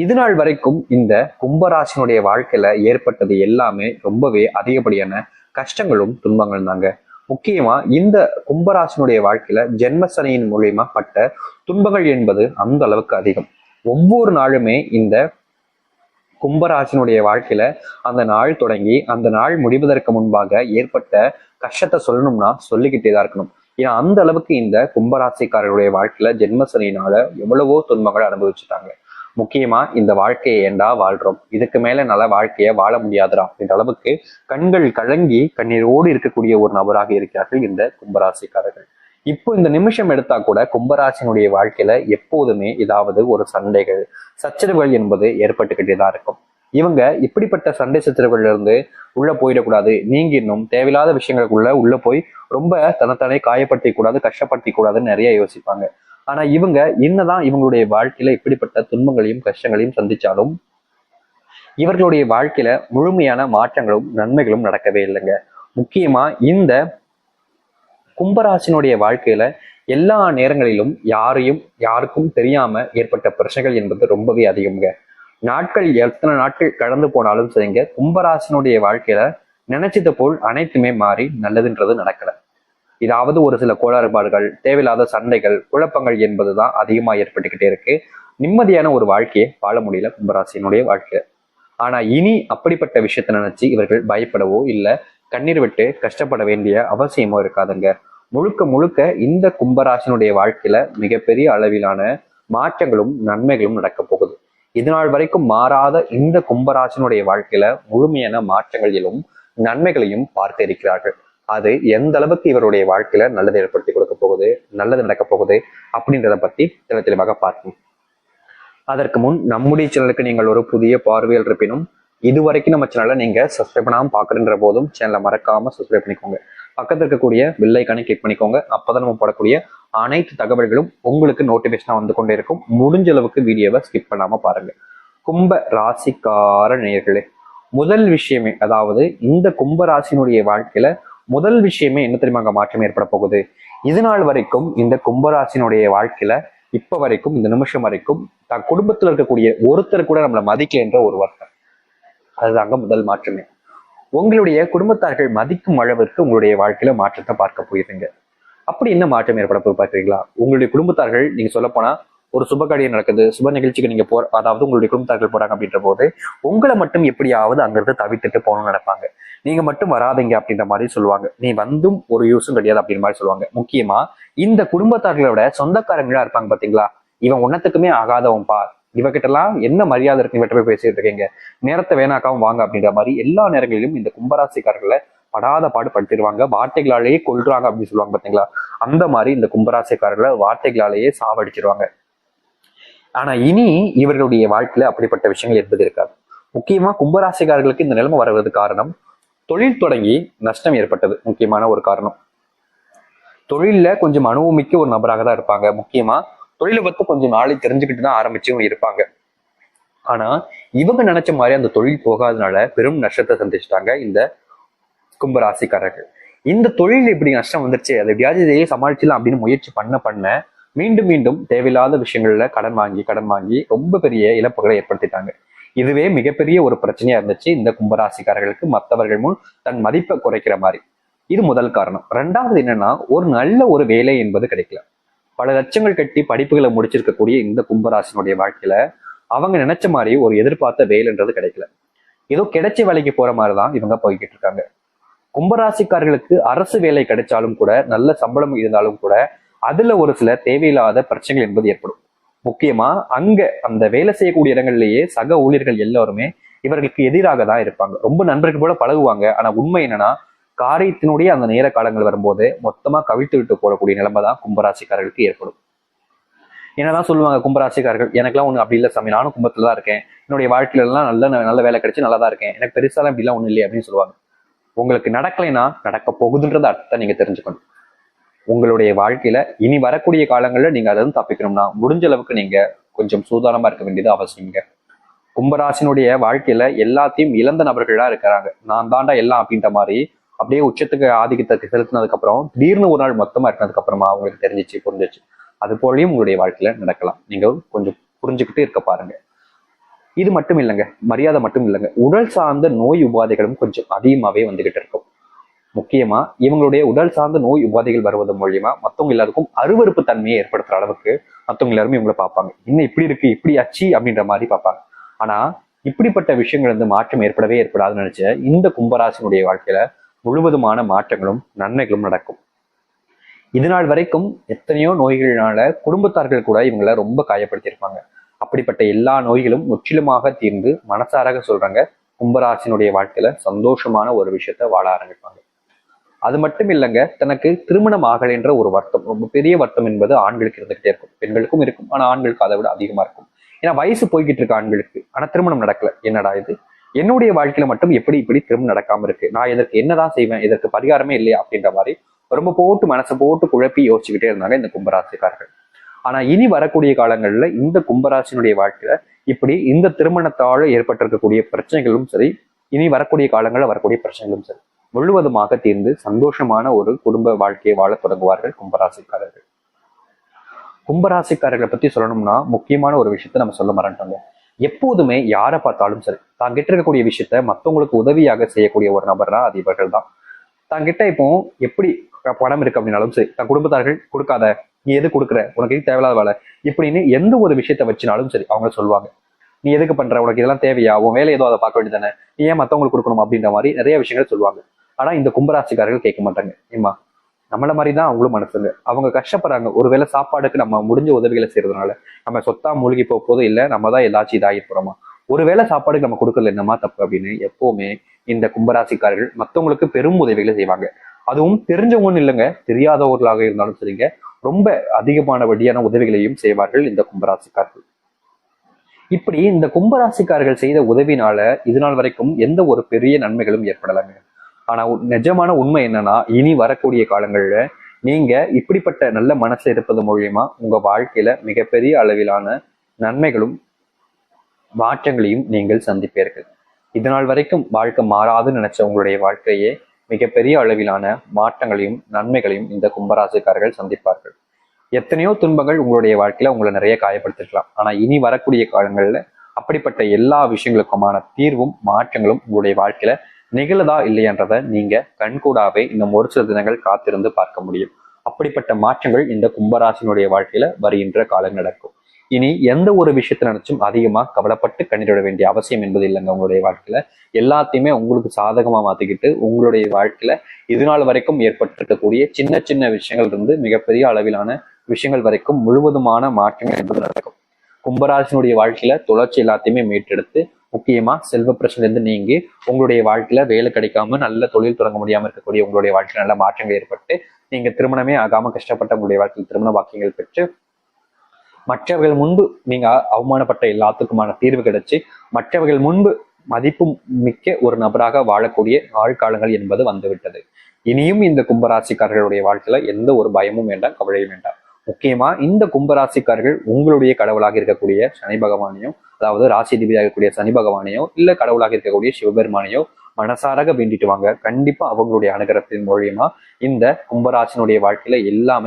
இது நாள் வரைக்கும் இந்த கும்பராசினுடைய வாழ்க்கையில ஏற்பட்டது எல்லாமே ரொம்பவே அதிகப்படியான கஷ்டங்களும் துன்பங்களும் தாங்க. முக்கியமா இந்த கும்பராசினுடைய வாழ்க்கையில ஜென்மசனியின் மூலியமா பட்ட துன்பங்கள் என்பது அந்த அளவுக்கு அதிகம். ஒவ்வொரு நாளுமே இந்த கும்பராசினுடைய வாழ்க்கையில அந்த நாள் தொடங்கி அந்த நாள் முடிவதற்கு முன்பாக ஏற்பட்ட கஷ்டத்தை சொல்லணும்னா சொல்லிக்கிட்டே தான் இருக்கணும். ஏன்னா அந்த அளவுக்கு இந்த கும்பராசிக்காரர்களுடைய வாழ்க்கையில ஜென்மசனியினால எவ்வளவோ துன்பங்கள் அனுபவிச்சுட்டாங்க. முக்கியமா இந்த வாழ்க்கையை ஏண்டா வாழ்றோம், இதுக்கு மேல நல்ல வாழ்க்கைய வாழ முடியாதுடா அப்படின்ற அளவுக்கு கண்கள் கலங்கி கண்ணீரோடு இருக்கக்கூடிய ஒரு நபராக இருக்கிறார்கள் இந்த கும்பராசிக்காரர்கள். இப்போ இந்த நிமிஷம் எடுத்தா கூட கும்பராசினுடைய வாழ்க்கையில எப்போதுமே ஏதாவது ஒரு சண்டைகள் சச்சரவுகள் என்பது ஏற்பட்டுக்கிட்டே தான் இருக்கும். இவங்க இப்படிப்பட்ட சண்டை சச்சரவுகள்ல இருந்து உள்ள போயிடக்கூடாது, நீங்க இன்னும் தேவையில்லாத விஷயங்களுக்குள்ள உள்ள போய் ரொம்ப தன்னைத்தானே காயப்படுத்தி கூடாது, கஷ்டப்படுத்தி கூடாதுன்னு நிறைய யோசிப்பாங்க. ஆனா இவங்க என்னதான் இவங்களுடைய வாழ்க்கையில இப்படிப்பட்ட துன்பங்களையும் கஷ்டங்களையும் சந்திச்சாலும் இவர்களுடைய வாழ்க்கையில முழுமையான மாற்றங்களும் நன்மைகளும் நடக்கவே இல்லைங்க. முக்கியமா இந்த கும்பராசினுடைய வாழ்க்கையில எல்லா நேரங்களிலும் யாருக்கும் தெரியாம ஏற்பட்ட பிரச்சனைகள் என்பது ரொம்பவே அதிகம்ங்க. எத்தனை நாட்கள் கடந்து போனாலும் சரிங்க, கும்பராசினுடைய வாழ்க்கையில நினைச்சது போல் அனைத்துமே மாறி நல்லதுன்றது நடக்கல. இதாவது ஒரு சில கோளாறுபாடுகள், தேவையில்லாத சண்டைகள், குழப்பங்கள் என்பதுதான் அதிகமா ஏற்பட்டுக்கிட்டே இருக்கு. நிம்மதியான ஒரு வாழ்க்கையை வாழ முடியல கும்பராசினுடைய வாழ்க்கை. ஆனா இனி அப்படிப்பட்ட விஷயத்தை நினைச்சு இவர்கள் பயப்படவோ இல்லை கண்ணீர் விட்டு கஷ்டப்பட வேண்டிய அவசியமோ இருக்காதுங்க. முழுக்க முழுக்க இந்த கும்பராசினுடைய வாழ்க்கையில மிகப்பெரிய அளவிலான மாற்றங்களும் நன்மைகளும் நடக்க போகுது. இதுநாள் வரைக்கும் மாறாத இந்த கும்பராசினுடைய வாழ்க்கையில முழுமையான மாற்றங்களிலும் நன்மைகளையும் பார்த்து இருக்கிறார்கள். அது எந்த அளவுக்கு இவருடைய வாழ்க்கையில நல்லதை ஏற்படுத்தி கொடுக்க போகுது, நல்லது நடக்க போகுது அப்படின்றத பத்தி தெளிவாக பார்ப்போம். அதற்கு முன் நம்முடைய சேனலுக்கு நீங்கள் ஒரு புதிய பார்வையில் இருப்பினும் இதுவரைக்கும் நம்ம சேனலை நீங்க சப்ஸ்கிரைப் பண்ணாம பாக்குறன்ற போதும் சேனலை மறக்காம சப்ஸ்கிரைப் பண்ணிக்கோங்க. பக்கத்தில் இருக்கக்கூடிய பெல் ஐக்கானை கிளிக் பண்ணிக்கோங்க. அப்பதான் நம்ம போடக்கூடிய அனைத்து தகவல்களும் உங்களுக்கு நோட்டிபிகேஷனா வந்து கொண்டே இருக்கும். முடிஞ்ச அளவுக்கு வீடியோவை ஸ்கிப் பண்ணாம பாருங்க. கும்ப ராசிக்கார நேயர்களே, முதல் விஷயமே, அதாவது இந்த கும்ப ராசினுடைய வாழ்க்கையில முதல் விஷயமே என்ன தெரியுமா மாற்றம் ஏற்பட போகுது. இது நாள் வரைக்கும் இந்த கும்பராசினுடைய வாழ்க்கையில இப்ப வரைக்கும் இந்த நிமிஷம் வரைக்கும் தன் குடும்பத்துல இருக்கக்கூடிய ஒருத்தர் கூட நம்மளை மதிக்கன்ற ஒரு வார்த்தை, அதுதாங்க முதல் மாற்றமே. உங்களுடைய குடும்பத்தார்கள் மதிக்கும் அளவிற்கு உங்களுடைய வாழ்க்கையில மாற்றத்தை பார்க்க போயிருங்க. அப்படி என்ன மாற்றம் ஏற்பட போய் பார்க்குறீங்களா? உங்களுடைய குடும்பத்தார்கள், நீங்க சொல்ல போனா ஒரு சுப காரியம் நடக்குது, சுப நிகழ்ச்சிக்கு நீங்க அதாவது உங்களுடைய குடும்பத்தார்கள் போறாங்க அப்படின்ற போது உங்களை மட்டும் எப்படியாவது அங்கிருந்து தவிர்த்துட்டு போகணும்னு நினைப்பாங்க. நீங்க மட்டும் வராதிங்க அப்படின்ற மாதிரி சொல்லுவாங்க. நீ வந்தும் ஒரு யூஸும் கிடையாது அப்படின்ற மாதிரி சொல்லுவாங்க. முக்கியமா இந்த குடும்பத்தார்களோட சொந்தக்காரங்களா இருப்பாங்க பாத்தீங்களா, இவன் ஒன்னத்துக்குமே ஆகாதவன்பா, இவகிட்ட எல்லாம் என்ன மரியாதை இருக்கு, இவட்ட போய் பேசிட்டு இருக்கீங்க, நேரத்தை வேணாக்காவும் வாங்க அப்படின்ற மாதிரி எல்லா நேரங்களிலும் இந்த கும்பராசிக்காரர்களை படாத பாடு படுத்திடுவாங்க. வார்த்தைகளாலேயே கொல்றாங்க அப்படின்னு சொல்லுவாங்க பாத்தீங்களா, அந்த மாதிரி இந்த கும்பராசிக்காரர்களை வார்த்தைகளாலேயே சாவடிச்சிருவாங்க. ஆனா இனி இவர்களுடைய வாழ்க்கையில அப்படிப்பட்ட விஷயங்கள் என்பது இருக்காது. முக்கியமா கும்பராசிக்காரர்களுக்கு இந்த நிலைமை வருவது காரணம் தொழில் தொடங்கி நஷ்டம் ஏற்பட்டது முக்கியமான ஒரு காரணம். தொழில கொஞ்சம் அனுபவமிக்க ஒரு நபராக தான் இருப்பாங்க. முக்கியமா தொழிலை பத்தி கொஞ்சம் நாளை தெரிஞ்சுக்கிட்டு தான் ஆரம்பிச்சு இருப்பாங்க. ஆனா இவங்க நினைச்ச மாதிரி அந்த தொழில் போகாதனால பெரும் நஷ்டத்தை சந்திச்சுட்டாங்க இந்த கும்பராசிக்காரர்கள். இந்த தொழில் இப்படி நஷ்டம் வந்துருச்சு, அதை வியாதியை சமாளிச்சலாம் அப்படின்னு முயற்சி பண்ண மீண்டும் மீண்டும் தேவையில்லாத விஷயங்கள்ல கடன் வாங்கி ரொம்ப பெரிய இழப்புகளை ஏற்படுத்திட்டாங்க. இதுவே மிகப்பெரிய ஒரு பிரச்சனையா இருந்துச்சு இந்த கும்பராசிக்காரர்களுக்கு, மற்றவர்கள் முன் தன் மதிப்பை குறைக்கிற மாதிரி. இது முதல் காரணம். ரெண்டாவது என்னன்னா, ஒரு நல்ல ஒரு வேலை என்பது கிடைக்கல. பல லட்சங்கள் கட்டி படிப்புகளை முடிச்சிருக்கக்கூடிய இந்த கும்பராசினுடைய வாழ்க்கையில அவங்க நினைச்ச மாதிரி ஒரு எதிர்பார்த்த வேலைன்றது கிடைக்கல. ஏதோ கிடைச்ச வேலைக்கு போற மாதிரிதான் இவங்க போய்கிட்டு இருக்காங்க. கும்பராசிக்காரர்களுக்கு அரசு வேலை கிடைச்சாலும் கூட, நல்ல சம்பளம் இருந்தாலும் கூட அதுல ஒரு சில தேவையில்லாத பிரச்சனைகள் என்பது ஏற்படும். முக்கியமா அங்க அந்த வேலை செய்யக்கூடிய இடங்கள்லயே சக ஊழியர்கள் எல்லாருமே இவர்களுக்கு எதிராக தான் இருப்பாங்க. ரொம்ப நண்பர்கள் போல பழகுவாங்க. ஆனா உண்மை என்னன்னா, காரியத்தினுடைய அந்த நேர காலங்கள் வரும்போது மொத்தமா கவிழ்த்து விட்டு போடக்கூடிய நிலைமை தான் கும்பராசிக்காரர்களுக்கு ஏற்படும். என்னதான் சொல்லுவாங்க கும்பராசிக்காரர்கள், எனக்கெல்லாம் ஒண்ணு அப்படி இல்லை சாமி, நானும் கும்பத்துல தான் இருக்கேன், என்னுடைய வாழ்க்கையில எல்லாம் நல்ல வேலை கிடைச்சு நல்லா தான் இருக்கேன், எனக்கு பெருசாலாம் இப்படிலாம் ஒண்ணு இல்லையே அப்படின்னு சொல்லுவாங்க. உங்களுக்கு நடக்கலைன்னா நடக்க போகுதுன்றத அர்த்தத்தை நீங்க தெரிஞ்சுக்கணும். உங்களுடைய வாழ்க்கையில இனி வரக்கூடிய காலங்கள்ல நீங்க அதை தப்பிக்கணும்னா முடிஞ்ச அளவுக்கு நீங்க கொஞ்சம் சூதானமா இருக்க வேண்டியது அவசியங்க. கும்பராசினுடைய வாழ்க்கையில எல்லாத்தையும் இழந்த நபர்களா இருக்கிறாங்க. நான் தாண்டா எல்லாம் அப்படின்ற மாதிரி அப்படியே உச்சத்துக்கு ஆதிக்கத்தை செலுத்தினதுக்கு அப்புறம் திடீர்னு ஒரு நாள் மொத்தமா இருக்கிறதுக்கு அப்புறமா அவங்களுக்கு புரிஞ்சிச்சு. அது போலயும் உங்களுடைய வாழ்க்கையில நடக்கலாம். நீங்க கொஞ்சம் புரிஞ்சுக்கிட்டு இருக்க பாருங்க. இது மட்டும் இல்லைங்க, மரியாதை மட்டும் இல்லைங்க, உடல் சார்ந்த நோய் உபாதைகளும் கொஞ்சம் அதிகமாவே வந்துகிட்டு இருக்கும். முக்கியமா இவங்களுடைய உடல் சார்ந்த நோய் உபாதைகள் வருவது மூலியமா மத்தவங்க எல்லாருக்கும் அருவருப்பு தன்மையை ஏற்படுத்துற அளவுக்கு மத்தவங்க எல்லாருமே இவங்களை பார்ப்பாங்க. இன்னும் இப்படி இருக்கு, இப்படி அச்சு அப்படின்ற மாதிரி பார்ப்பாங்க. ஆனா இப்படிப்பட்ட விஷயங்கள் வந்து மாற்றம் ஏற்படாதுன்னு நினைச்ச இந்த கும்பராசினுடைய வாழ்க்கையில முழுவதுமான மாற்றங்களும் நன்மைகளும் நடக்கும். இது நாள் வரைக்கும் எத்தனையோ நோய்கள்னால குடும்பத்தார்கள் கூட இவங்களை ரொம்ப காயப்படுத்தியிருப்பாங்க. அப்படிப்பட்ட எல்லா நோய்களும் முற்றிலுமாக தீர்ந்து மனசாராக சொல்றாங்க, கும்பராசினுடைய வாழ்க்கையில சந்தோஷமான ஒரு விஷயத்த வாழ ஆரம்பிப்பாங்க. அது மட்டும் இல்லைங்க, தனக்கு திருமணம் ஆகலைன்ற ஒரு வருத்தம், ரொம்ப பெரிய வருத்தம் என்பது ஆண்களுக்கு இருந்துகிட்டே இருக்கும். பெண்களுக்கும் இருக்கும், ஆனா ஆண்களுக்கு அதை விட அதிகமா இருக்கும். ஏன்னா வயசு போய்கிட்டு இருக்கு ஆண்களுக்கு, ஆனா திருமணம் நடக்கல. என்னடா இது, என்னுடைய வாழ்க்கையில மட்டும் எப்படி இப்படி திருமணம் நடக்காம இருக்கு, நான் இதற்கு என்னதான் செய்வேன், இதற்கு பரிகாரமே இல்லையா அப்படின்ற மாதிரி ரொம்ப போட்டு மனசை போட்டு குழப்பி யோசிச்சுக்கிட்டே இருந்தாங்க இந்த கும்பராசிக்காரர்கள். ஆனா இனி வரக்கூடிய காலங்கள்ல இந்த கும்பராசினுடைய வாழ்க்கையில இப்படி இந்த திருமணத்தால ஏற்பட்டிருக்கக்கூடிய பிரச்சனைகளும் சரி, இனி வரக்கூடிய காலங்களில் வரக்கூடிய பிரச்சனைகளும் சரி முழுவதுமாக தீர்ந்து சந்தோஷமான ஒரு குடும்ப வாழ்க்கையை வாழ தொடங்குவார்கள் கும்பராசிக்காரர்கள். கும்பராசிக்காரர்களை பத்தி சொல்லணும்னா முக்கியமான ஒரு விஷயத்த நம்ம சொல்ல மறந்துட்டோங்க. எப்போதுமே யாரை பார்த்தாலும் சரி, தான் கிட்ட இருக்கக்கூடிய விஷயத்த மற்றவங்களுக்கு உதவியாக செய்யக்கூடிய ஒரு நபர்னா அது இவர்கள் தான். தாங்கிட்ட இப்போ எப்படி பணம் இருக்கு அப்படின்னாலும் சரி, தன் குடும்பத்தார்கள் கொடுக்காத, நீ எது கொடுக்குற, உனக்கு எது தேவையில்லாத வேலை இப்படின்னு எந்த ஒரு விஷயத்த வச்சுனாலும் சரி அவங்க சொல்லுவாங்க, நீ எதுக்கு பண்ற, உனக்கு இதெல்லாம் தேவையா, உன் வேலை ஏதோ அதை பார்க்க வேண்டியதானே, நீ ஏன் மற்றவங்களுக்கு கொடுக்கணும் அப்படின்ற மாதிரி நிறைய விஷயங்கள் சொல்லுவாங்க. ஆனா இந்த கும்பராசிக்காரர்கள் கேட்க மாட்டாங்க. ஏமா நம்மள மாதிரி தான் அவங்களும் மனசுங்க, அவங்க கஷ்டப்படுறாங்க, ஒருவேளை சாப்பாடுக்கு நம்ம முடிஞ்ச உதவிகளை செய்யறதுனால நம்ம சொத்தா மூழ்கி போதும் இல்லை, நம்ம தான் ஏதாச்சும் இதாகிட்டு போறோமா, ஒருவேளை சாப்பாடுக்கு நம்ம கொடுக்கறது என்னமா தப்பு அப்படின்னு எப்பவுமே இந்த கும்பராசிக்காரர்கள் மற்றவங்களுக்கு பெரும் உதவிகளை செய்வாங்க. அதுவும் தெரிஞ்சவங்கன்னு இல்லைங்க, தெரியாதவர்களாக இருந்தாலும் சரிங்க, ரொம்ப அதிகமான வழியான உதவிகளையும் செய்வார்கள் இந்த கும்பராசிக்காரர்கள். இப்படி இந்த கும்பராசிக்காரர்கள் செய்த உதவினால இது நாள் வரைக்கும் எந்த ஒரு பெரிய நன்மைகளும் ஏற்படலைங்க. ஆனா நிஜமான உண்மை என்னன்னா, இனி வரக்கூடிய காலங்கள்ல நீங்க இப்படிப்பட்ட நல்ல மனசு இருப்பது மூலியமா உங்க வாழ்க்கையில மிகப்பெரிய அளவிலான நன்மைகளும் மாற்றங்களையும் நீங்கள் சந்திப்பீர்கள். இதனால் வரைக்கும் வாழ்க்கை மாறாதுன்னு நினைச்ச உங்களுடைய வாழ்க்கையே மிகப்பெரிய அளவிலான மாற்றங்களையும் நன்மைகளையும் இந்த கும்பராசிக்காரர்கள் சந்திப்பார்கள். எத்தனையோ துன்பங்கள் உங்களுடைய வாழ்க்கையில உங்களை நிறைய காயப்படுத்திருக்கலாம், ஆனா இனி வரக்கூடிய காலங்கள்ல அப்படிப்பட்ட எல்லா விஷயங்களுக்குமான தீர்வும் மாற்றங்களும் உங்களுடைய வாழ்க்கையில நிகழதா இல்லையன்றதை நீங்க கண்கூடாவே இன்னும் ஒரு சில தினங்கள் காத்திருந்து பார்க்க முடியும். அப்படிப்பட்ட மாற்றங்கள் இந்த கும்பராசினுடைய வாழ்க்கையில வருகின்ற காலம் நடக்கும். இனி எந்த ஒரு விஷயத்தை நினைச்சும் அதிகமா கவலைப்பட்டு கண்ணீர் வேண்டிய அவசியம் என்பது இல்லைங்க. உங்களுடைய வாழ்க்கையில எல்லாத்தையுமே உங்களுக்கு சாதகமா மாத்திக்கிட்டு உங்களுடைய வாழ்க்கையில இது நாள் வரைக்கும் ஏற்பட்டிருக்கக்கூடிய சின்ன சின்ன விஷயங்கள் இருந்து மிகப்பெரிய அளவிலான விஷயங்கள் வரைக்கும் முழுவதுமான மாற்றங்கள் என்பது நடக்கும். கும்பராசினுடைய வாழ்க்கையில தொடர்ச்சி எல்லாத்தையுமே மீட்டெடுத்து முக்கியமா செல்வ பிரச்சனை இருந்து நீங்கி உங்களுடைய வாழ்க்கையில வேலை கிடைக்காம நல்ல தொழில் தொடங்க முடியாம இருக்கக்கூடிய உங்களுடைய வாழ்க்கையில நல்ல மாற்றங்கள் ஏற்பட்டு நீங்க திருமணமே ஆகாம கஷ்டப்பட்ட உங்களுடைய வாழ்க்கையில் திருமண வாக்கியங்கள் பெற்று மற்றவர்கள் முன்பு நீங்க அவமானப்பட்ட எல்லாத்துக்குமான தீர்வு கிடைச்சு மற்றவர்கள் முன்பு மதிப்பு மிக்க ஒரு நபராக வாழக்கூடிய ஆழ்காலங்கள் என்பது வந்துவிட்டது. இனியும் இந்த கும்பராசிக்காரர்களுடைய வாழ்க்கையில எந்த ஒரு பயமும் வேண்டாம், கவலையும் வேண்டாம். முக்கியமா இந்த கும்பராசிக்காரர்கள் உங்களுடைய கடவுளாக இருக்கக்கூடிய சனி பகவானையோ, அதாவது ராசி அதிபதியாக இருக்கக்கூடிய சனி பகவானையோ இல்ல கடவுளாக இருக்கக்கூடிய சிவபெருமானையோ மனசாராக வேண்டிட்டு வாங்க. கண்டிப்பா அவங்களுடைய அனுகிரகத்தின் மூலியமா இந்த கும்பராசினுடைய வாழ்க்கையில எல்லாமே